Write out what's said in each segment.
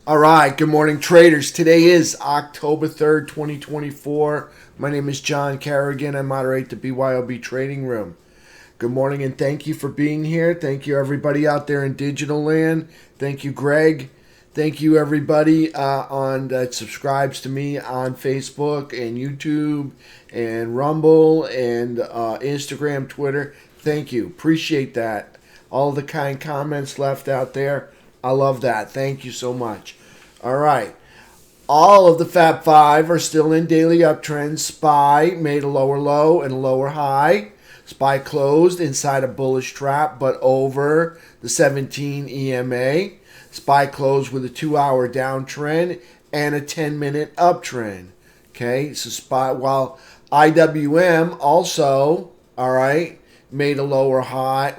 All right, good morning, traders. Today is October 3rd, 2024. My name is John Carrigan. I moderate the BYOB trading room. Good morning and thank you for being here. Thank you, everybody out there in digital land. Thank you, Greg. Thank you, everybody that subscribes to me on Facebook and YouTube and Rumble and Instagram, Twitter. Thank you. Appreciate that. All the kind comments left out there. I love that. Thank you so much. All right. All of the Fab Five are still in daily uptrend. SPY made a lower low and a lower high. SPY closed inside a bullish trap, but over the 17 EMA. SPY closed with a 2-hour downtrend and a 10-minute uptrend. Okay, so SPY, while IWM also, all right, made a lower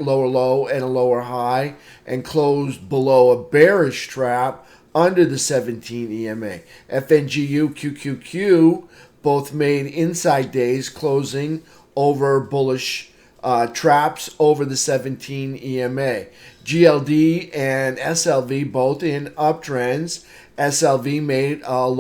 low and a lower high and closed below a bearish trap under the 17 EMA. FNGU, QQQ both made inside days closing over bullish traps over the 17 EMA. GLD and SLV both in uptrends. SLV made a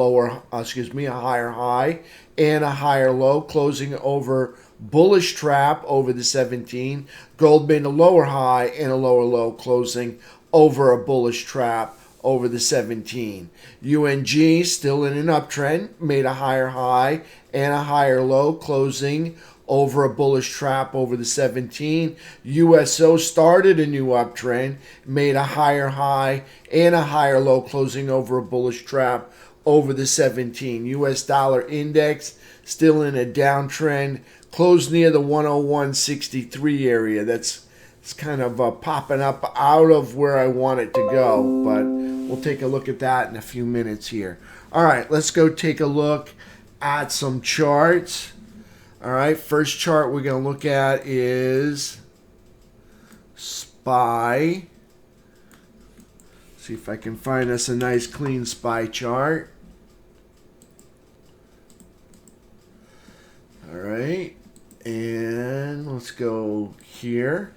higher high and a higher low, closing over bullish trap over the 17. Gold made a lower high and a lower low, closing over a bullish trap over the 17. UNG still in an uptrend, made a higher high and a higher low, closing over a bullish trap over the 17. USO started a new uptrend, made a higher high and a higher low, closing over a bullish trap over the 17. US dollar index still in a downtrend, closed near the 101.63 area. It's kind of popping up out of where I want it to go, but we'll take a look at that in a few minutes here. All right, let's go take a look at some charts. All right, first chart we're going to look at is SPY. See if I can find us a nice clean SPY chart. All right, and let's go here.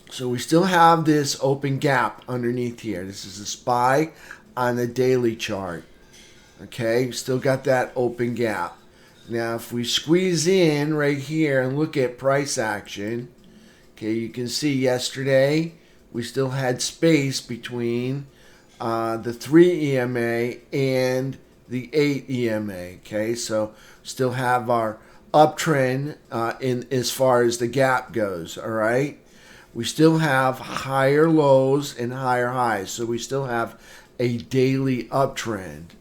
So we still have this open gap underneath here. This is a SPY on the daily chart. Okay, still got that open gap. Now, if we squeeze in right here and look at price action, okay, you can see yesterday we still had space between the 3 EMA and the 8 EMA. Okay, so still have our uptrend in as far as the gap goes. All right, we still have higher lows and higher highs, so we still have a daily uptrend.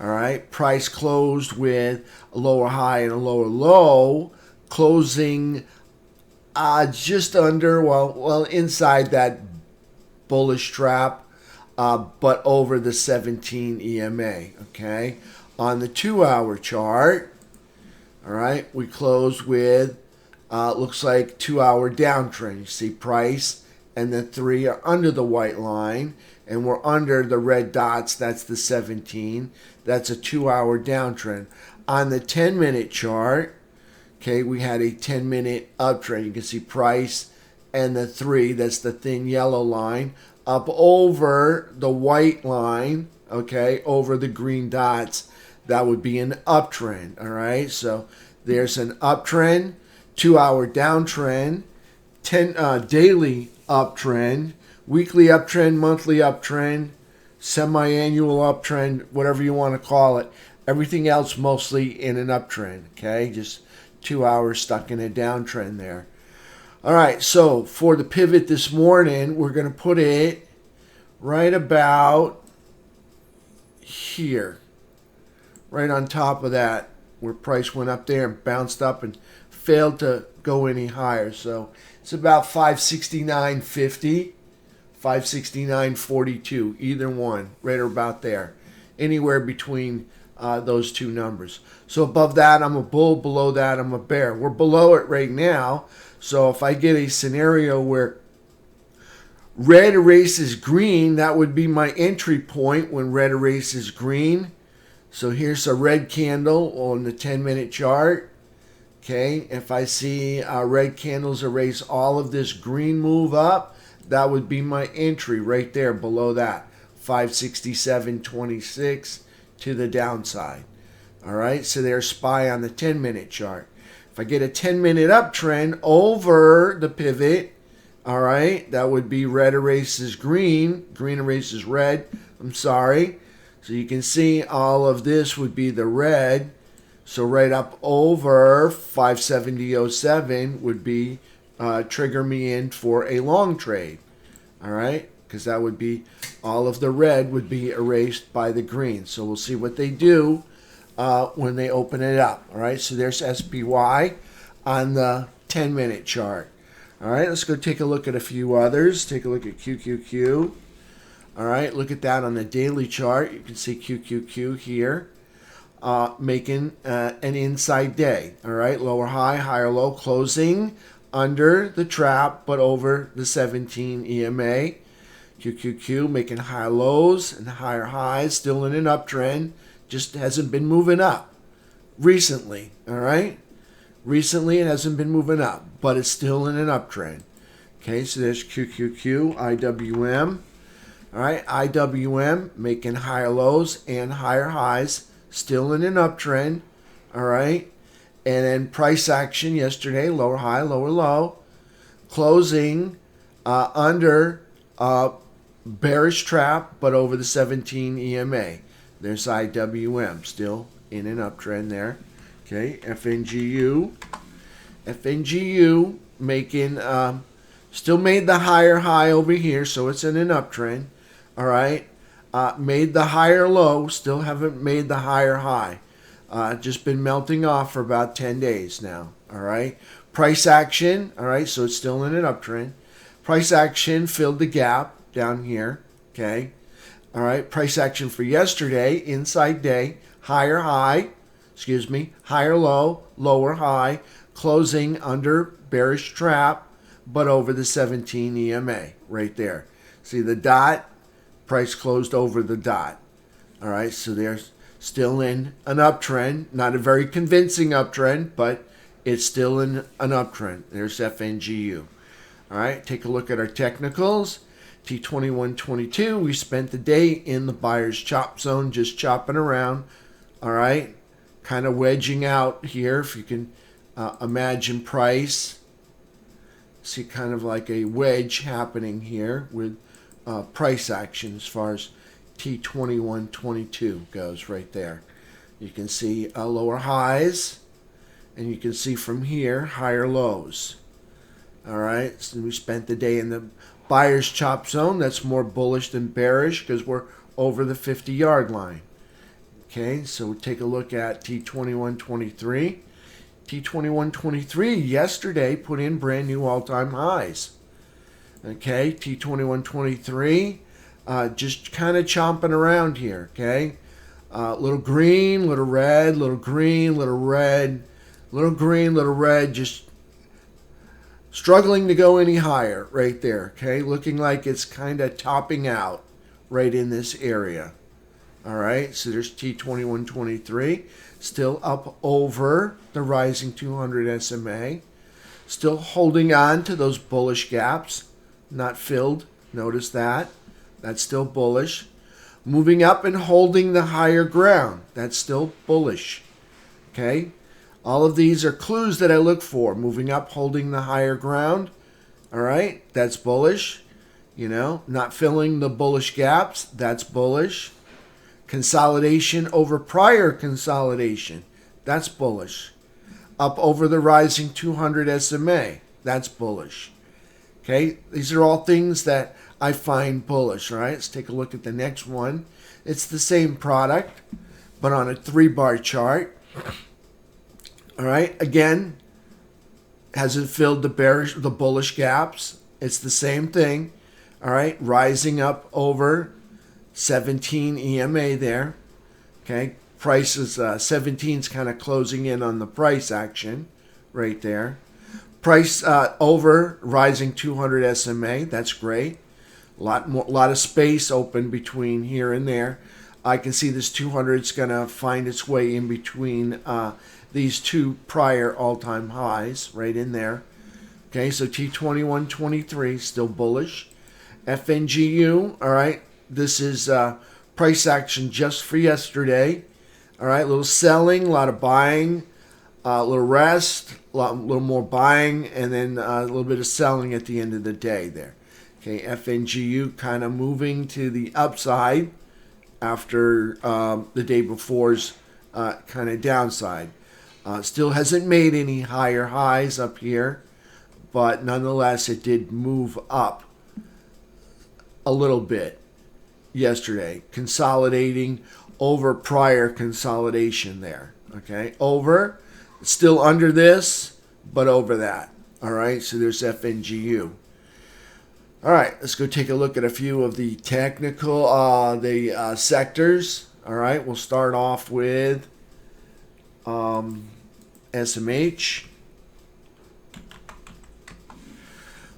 All right, price closed with a lower high and a lower low, closing just under, well, inside that bullish trap, but over the 17 EMA. Okay, on the 2-hour chart, all right, we closed with looks like 2-hour downtrend. You see price and the 3 are under the white line, and we're under the red dots. That's the 17. That's a 2-hour downtrend. On the 10-minute chart, okay, we had a 10-minute uptrend. You can see price and the 3, that's the thin yellow line, up over the white line, okay, over the green dots. That would be an uptrend, all right? So there's an uptrend, 2-hour downtrend, daily uptrend, weekly uptrend, monthly uptrend, semi-annual uptrend, whatever you want to call it. Everything else mostly in an uptrend, okay? Just 2 hours stuck in a downtrend there. All right, so for the pivot this morning, we're going to put it right about here, right on top of that, where price went up there and bounced up and failed to go any higher. So it's about 569.50, 569.42, either one, right about there, anywhere between those two numbers. So above that, I'm a bull. Below that, I'm a bear. We're below it right now. So if I get a scenario where red erases green, that would be my entry point when red erases green. So here's a red candle on the 10-minute chart. Okay, if I see red candles erase all of this green move up, that would be my entry right there below that. 567.26 to the downside. All right, so there's SPY on the 10-minute chart. If I get a 10-minute uptrend over the pivot, all right, that would be red erases green, green erases red. I'm sorry. So you can see all of this would be the red. So right up over 570.07 would be trigger me in for a long trade. All right, because that would be all of the red would be erased by the green. So we'll see what they do when they open it up. All right, so there's SPY on the 10-minute chart. All right, let's go take a look at a few others. Take a look at QQQ. All right, look at that on the daily chart. You can see QQQ here making an inside day. All right, lower high, higher low, closing under the trap, but over the 17 EMA. QQQ making higher lows and higher highs, still in an uptrend, just hasn't been moving up recently. All right, recently it hasn't been moving up, but it's still in an uptrend. Okay, so there's QQQ, IWM. All right, IWM making higher lows and higher highs, still in an uptrend. All right, and then price action yesterday, lower high, lower low, closing under bearish trap, but over the 17 EMA. There's IWM, still in an uptrend there. Okay, FNGU. FNGU making, still made the higher high over here, so it's in an uptrend. All right, made the higher low, still haven't made the higher high. Just been melting off for about 10 days now. All right, price action. All right, so it's still in an uptrend. Price action filled the gap down here. Okay, all right, price action for yesterday, inside day, higher high, higher low, lower high, closing under bearish trap, but over the 17 EMA right there. See the dot? Price closed over the dot. All right, so they're still in an uptrend, not a very convincing uptrend, but it's still in an uptrend. There's FNGU. All right, take a look at our technicals. T2122, we spent the day in the buyer's chop zone, just chopping around. All right, kind of wedging out here, if you can imagine price. See kind of like a wedge happening here with price action as far as T2122 goes right there. You can see lower highs, and you can see from here higher lows. All right, so we spent the day in the buyer's chop zone. That's more bullish than bearish because we're over the 50-yard line. Okay, so we'll take a look at T2123. T2123 yesterday put in brand new all-time highs. Okay, T2123 just kind of chomping around here. Okay, little green, little red, little green, little red, little green, little red, just struggling to go any higher right there. Okay, looking like it's kind of topping out right in this area. All right, so there's T2123, still up over the rising 200 SMA, still holding on to those bullish gaps, not filled. Notice that. That's still bullish. Moving up and holding the higher ground. That's still bullish. Okay, all of these are clues that I look for. Moving up, holding the higher ground. All right, that's bullish. You know, not filling the bullish gaps. That's bullish. Consolidation over prior consolidation. That's bullish. Up over the rising 200 SMA. That's bullish. Okay, these are all things that I find bullish. All right, let's take a look at the next one. It's the same product, but on a 3-bar chart. All right, again, hasn't filled the bullish gaps. It's the same thing. All right, rising up over 17 EMA there. Okay, price is 17's kind of closing in on the price action right there. Price over rising 200 SMA. That's great. A lot of space open between here and there. I can see this 200 is going to find its way in between these two prior all-time highs right in there. Okay, so T2123 still bullish. FNGU, all right, this is price action just for yesterday. All right, a little selling, a lot of buying, a little rest, little more buying, and then a little bit of selling at the end of the day there. Okay, FNGU kind of moving to the upside after the day before's kind of downside. Still hasn't made any higher highs up here, but nonetheless, it did move up a little bit yesterday, consolidating over prior consolidation there. Okay, over, still under this, but over that. All right, so there's FNGU. All right, let's go take a look at a few of the technical, sectors. All right, we'll start off with SMH.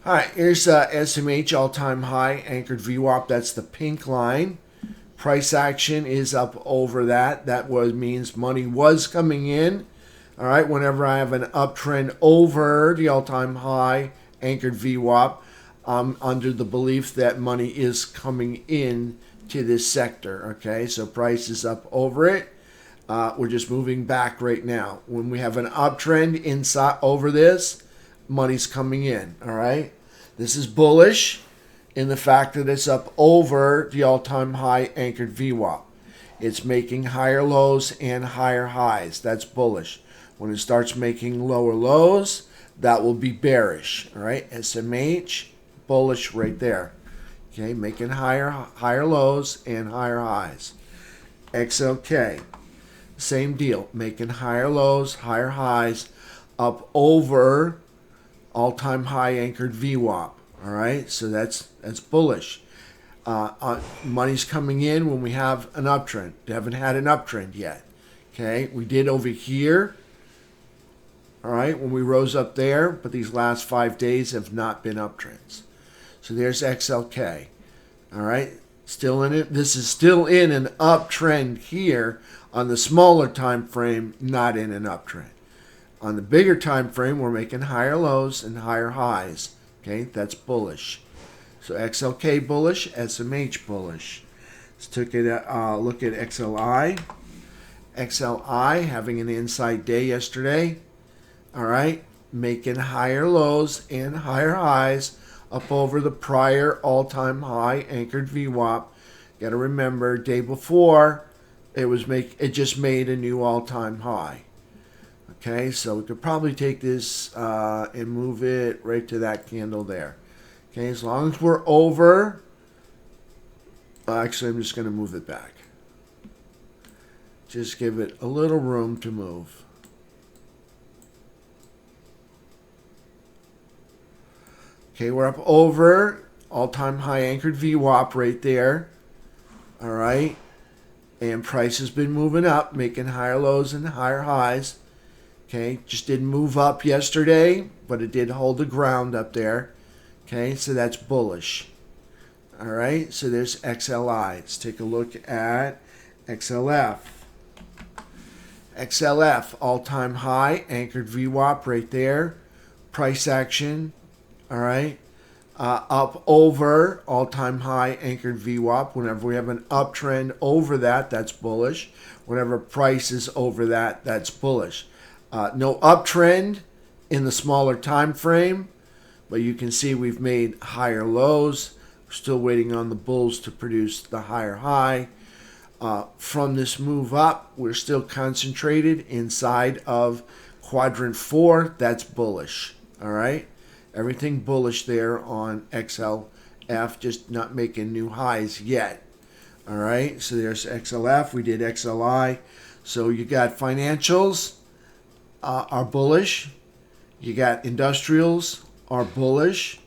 All right, here's SMH all-time high, anchored VWAP. That's the pink line. Price action is up over that. That means money was coming in. All right, whenever I have an uptrend over the all-time high, anchored VWAP, I'm under the belief that money is coming in to this sector. Okay, so price is up over it. We're just moving back right now. When we have an uptrend inside over this, money's coming in. All right, this is bullish in the fact that it's up over the all-time high anchored VWAP. It's making higher lows and higher highs. That's bullish. When it starts making lower lows, that will be bearish. All right, SMH, bullish right there. Okay, making higher lows and higher highs. XLK, same deal, making higher lows, higher highs, up over all-time high anchored VWAP. All right, so that's bullish. Money's coming in when we have an uptrend. We haven't had an uptrend yet. Okay, we did over here. All right, when we rose up there, but these last 5 days have not been uptrends. So there's XLK. All right, still in it. This is still in an uptrend here on the smaller time frame, not in an uptrend. On the bigger time frame, we're making higher lows and higher highs. Okay, that's bullish. So XLK bullish, SMH bullish. Let's take a look at XLI. XLI having an inside day yesterday. All right, making higher lows and higher highs up over the prior all-time high anchored VWAP. Got to remember, day before it just made a new all-time high. Okay, so we could probably take this and move it right to that candle there. Okay, as long as we're over, actually I'm just going to move it back. Just give it a little room to move. Okay, we're up over all-time high anchored VWAP right there. All right, and price has been moving up, making higher lows and higher highs. Okay, just didn't move up yesterday, but it did hold the ground up there. Okay, so that's bullish. All right, so there's XLI. Let's take a look at XLF. XLF, all-time high, anchored VWAP right there. Price action, all right, up over all-time high anchored VWAP. Whenever we have an uptrend over that, that's bullish. Whenever price is over that, that's bullish. No uptrend in the smaller time frame, but you can see we've made higher lows. We're still waiting on the bulls to produce the higher high. From this move up, we're still concentrated inside of quadrant 4. That's bullish. All right, everything bullish there on XLF, just not making new highs yet. All right, so there's XLF. We did XLI. So you got financials are bullish. You got industrials are bullish.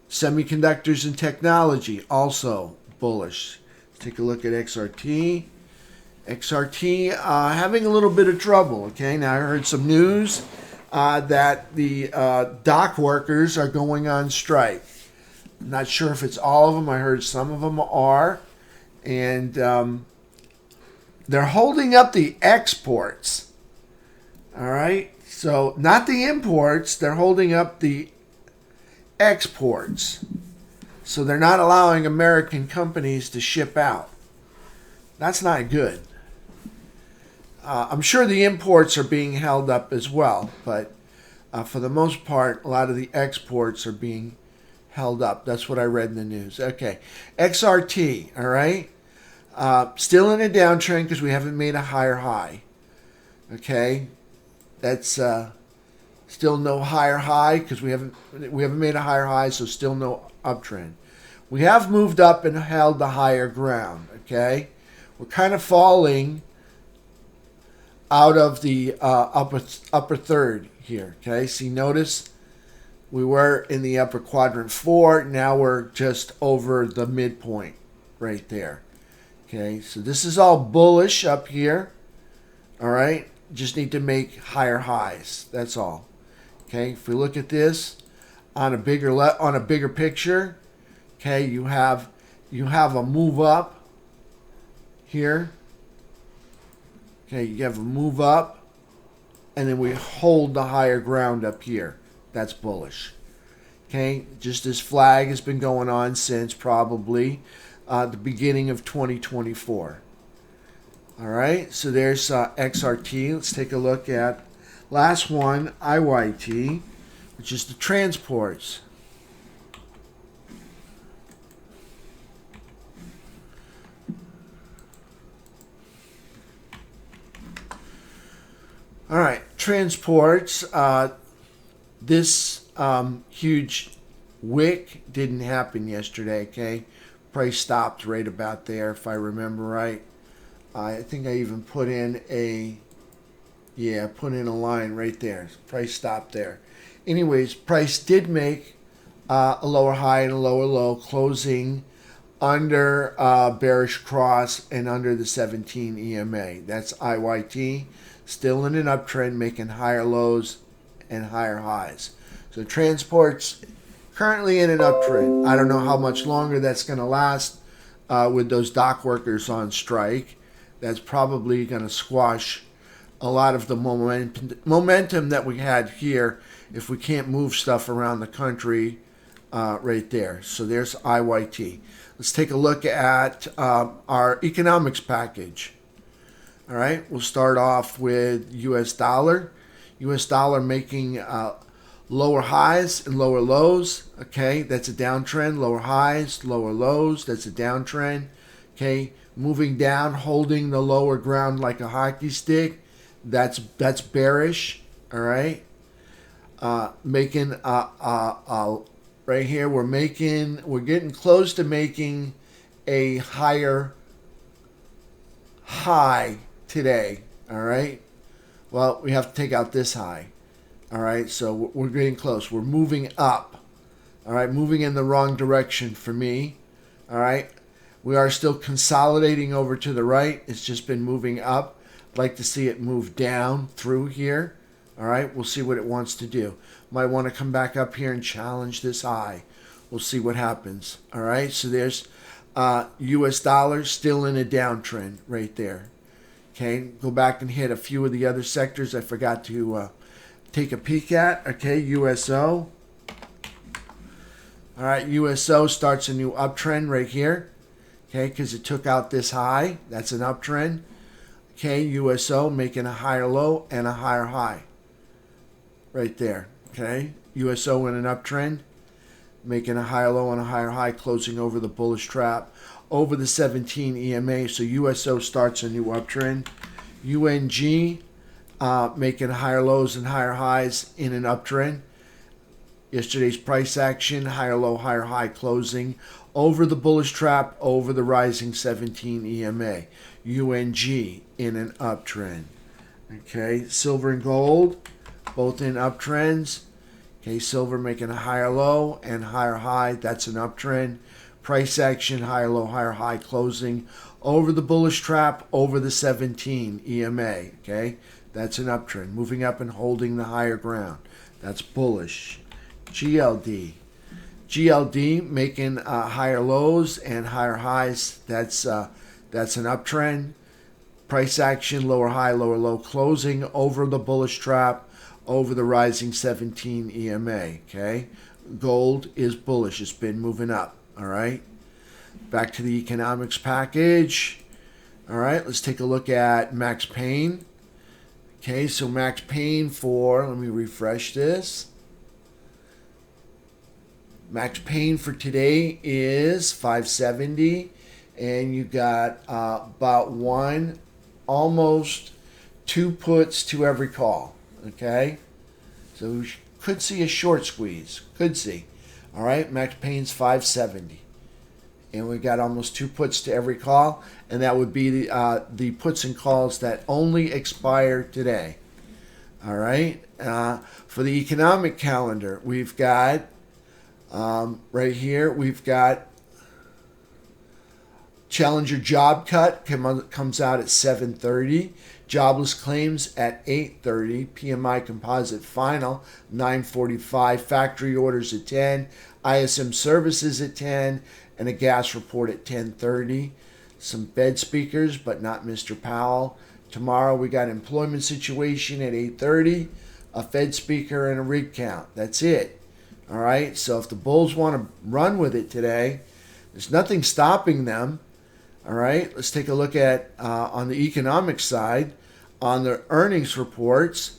Semiconductors and technology also bullish. Take a look at XRT. XRT having a little bit of trouble. Okay, now I heard some news that the dock workers are going on strike. Not sure if it's all of them. I heard some of them are. And they're holding up the exports. All right, so not the imports. They're holding up the exports. So they're not allowing American companies to ship out. That's not good. I'm sure the imports are being held up as well, but for the most part, a lot of the exports are being held up. That's what I read in the news. Okay, XRT, all right? Still in a downtrend because we haven't made a higher high. Okay, that's still no higher high because we haven't made a higher high, so still no uptrend. We have moved up and held the higher ground. Okay, we're kind of falling out of the upper third here. Okay, see, notice we were in the upper quadrant 4. Now we're just over the midpoint right there. Okay, so this is all bullish up here. All right, just need to make higher highs. That's all. Okay, if we look at this on a bigger picture, okay, you have a move up here. Okay, you have a move up, and then we hold the higher ground up here. That's bullish. Okay, just this flag has been going on since probably the beginning of 2024. All right, so there's XRT. Let's take a look at last one, IYT, which is the transports. All right, transports. This huge wick didn't happen yesterday, okay? Price stopped right about there, if I remember right. I think I even put in a line right there. Price stopped there. Anyways, price did make a lower high and a lower low, closing under bearish cross and under the 17 EMA. That's IYT. Still in an uptrend, making higher lows and higher highs. So transports currently in an uptrend. I don't know how much longer that's going to last with those dock workers on strike. That's probably going to squash a lot of the momentum that we had here if we can't move stuff around the country right there. So there's IYT. Let's take a look at our economics package. All right, we'll start off with US dollar. US dollar making lower highs and lower lows. Okay, that's a downtrend. Lower highs, lower lows. That's a downtrend. Okay, moving down, holding the lower ground like a hockey stick. That's bearish. All right, making right here. We're getting close to making a higher high today. All right. Well, we have to take out this high. All right, so we're getting close. We're moving up. All right, moving in the wrong direction for me. All right, we are still consolidating over to the right. It's just been moving up. I'd like to see it move down through here. All right, we'll see what it wants to do. Might want to come back up here and challenge this high. We'll see what happens. All right, so there's US dollars still in a downtrend right there. Okay, go back and hit a few of the other sectors I forgot to take a peek at. Okay, USO. All right, USO starts a new uptrend right here. Okay, because it took out this high. That's an uptrend. Okay, USO making a higher low and a higher high. Right there. Okay, USO in an uptrend, making a higher low and a higher high, closing over the bullish trap over the 17 EMA. So USO starts a new uptrend. UNG making higher lows and higher highs in an uptrend. Yesterday's price action, higher low, higher high, closing over the bullish trap, over the rising 17 EMA. UNG in an uptrend. Okay, silver and gold, both in uptrends. Okay, silver making a higher low and higher high. That's an uptrend. Price action, higher low, higher high, closing over the bullish trap, over the 17 EMA. Okay, that's an uptrend. Moving up and holding the higher ground. That's bullish. GLD. GLD making higher lows and higher highs. That's an uptrend. Price action, lower high, lower low, closing over the bullish trap, over the rising 17 EMA. Okay, gold is bullish. It's been moving up. All right. Back to the economics package. All right, let's take a look at Max Payne. Okay, so Max Payne let me refresh this. Max Payne for today is 570, and you got about almost 2 puts to every call. Okay, so we could see a short squeeze. Could see. All right, Max Payne's 570. And we got almost 2 puts to every call, and that would be the puts and calls that only expire today. All right. For the economic calendar, we've got right here. We've got Challenger job cut comes out at 7:30. Jobless claims at 8:30. PMI composite final 9:45. Factory orders at 10. ISM services at 10. And a gas report at 10:30. Some Fed speakers, but not Mr. Powell. Tomorrow we got employment situation at 8:30, a Fed speaker, and a rig count. That's it. All right. So if the bulls want to run with it today, there's nothing stopping them. All right. Let's take a look at on the economic side, on the earnings reports.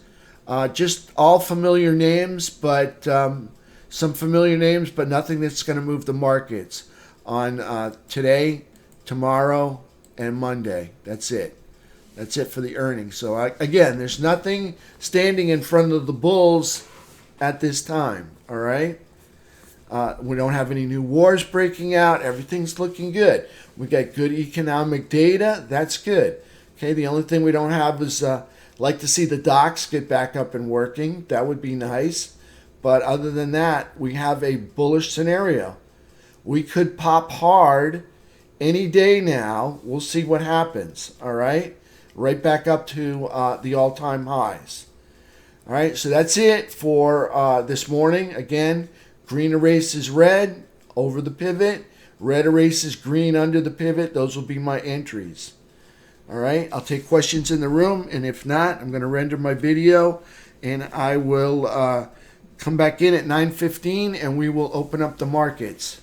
Just all familiar names, but some familiar names, but nothing that's going to move the markets on today, tomorrow, and Monday. That's it. That's it for the earnings. So again, there's nothing standing in front of the bulls at this time. All right. We don't have any new wars breaking out. Everything's looking good. We got good economic data. That's good. Okay. The only thing we don't have is like to see the docks get back up and working. That would be nice. But other than that, we have a bullish scenario. We could pop hard any day now. We'll see what happens. All right. Right back up to the all-time highs. All right. So that's it for this morning. Again, green erases red over the pivot. Red erases green under the pivot. Those will be my entries. All right. I'll take questions in the room. And if not, I'm going to render my video. And I will come back in at 9:15 and we will open up the markets.